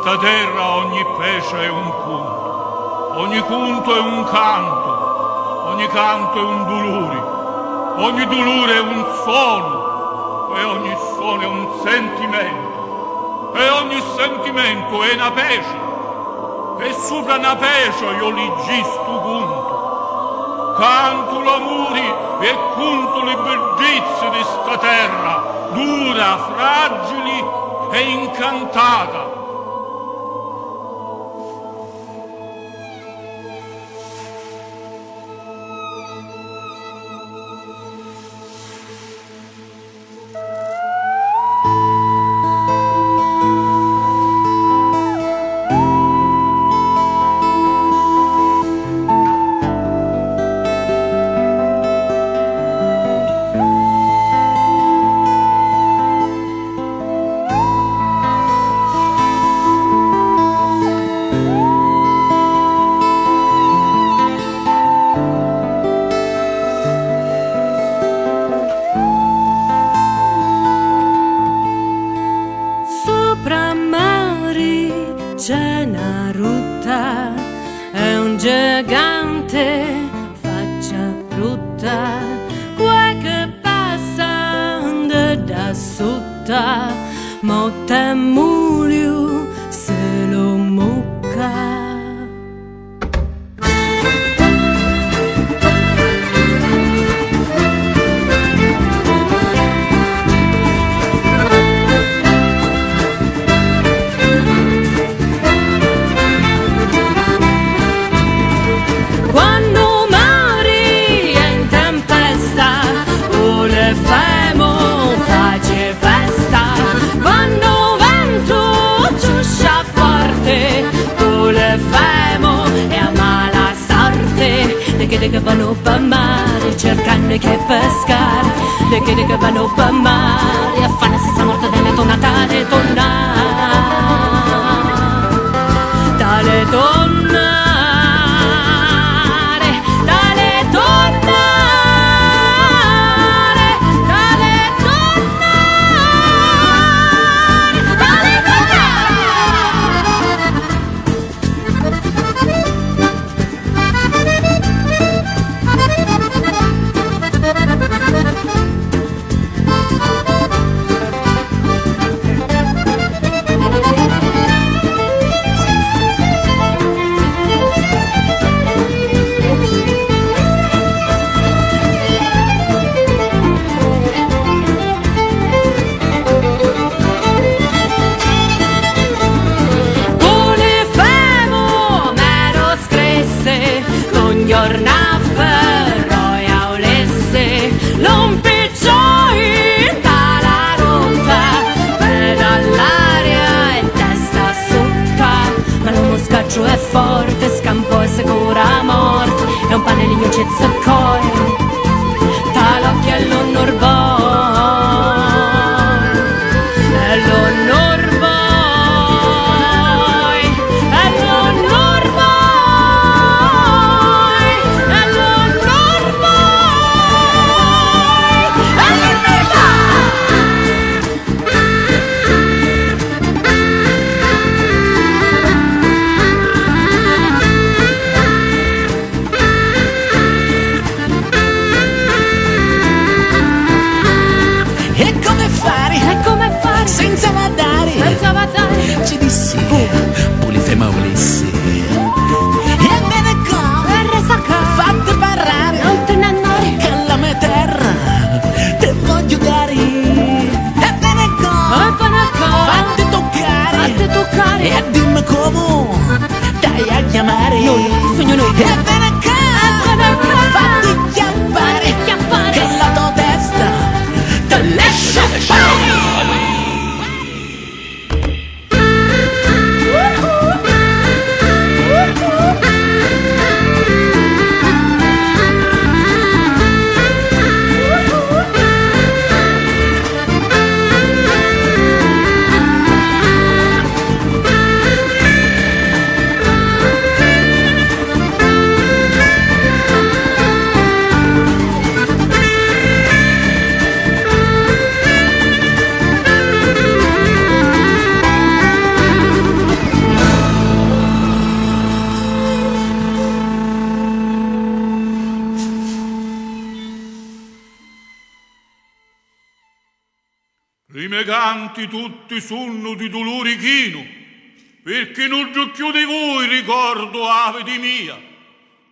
sta terra ogni pesce è un punto, ogni punto è un canto, ogni canto è un dolore, ogni dolore è un suono, e ogni suono è un sentimento, e ogni sentimento è una pesce, e sopra una pesce io li gisto punto. Canto l'amori e conto le bellezze di sta terra, dura, fragili e incantata. C'è una ruta, è un gigante, faccia brutta, quel che passa da sotto, mo temulio se lo mucca. Che vanno per mare cercando che pescare, che vanno per mare a fare la stessa morte delle tonate tornare, tale tornare, tale tornare, tale tornare, tale è forte, scampo e sicura morte, è un pane ligno c'è zuccoio, talocchi e l'onor boy, e l'onor boy, e l'onor boy, e l'onor boy, e l'onor canti tutti sunno di dolori chino, perché non più di voi ricordo avidi mia,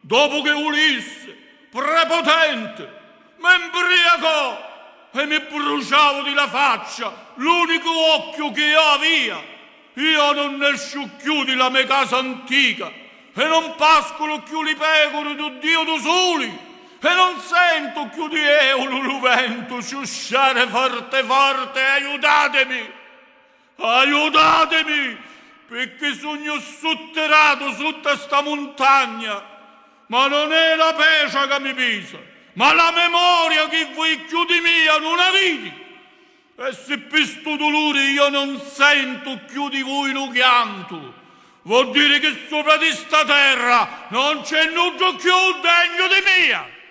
dopo che Ulisse, prepotente, m'imbriacò e mi bruciavo di la faccia l'unico occhio che io aveva. Io non ne esco più di la mia casa antica e non pascolo più le pecore di Dio da soli e non sento più di eolo il vento sciusciare forte forte. Aiutatemi, aiutatemi, perché sogno sotterato sotto sta montagna, ma non è la pesce che mi pesa, ma la memoria che voi più di mia non avete. E se per sto dolore io non sento più di voi lo pianto, vuol dire che sopra di sta terra non c'è nulla più degno di mia.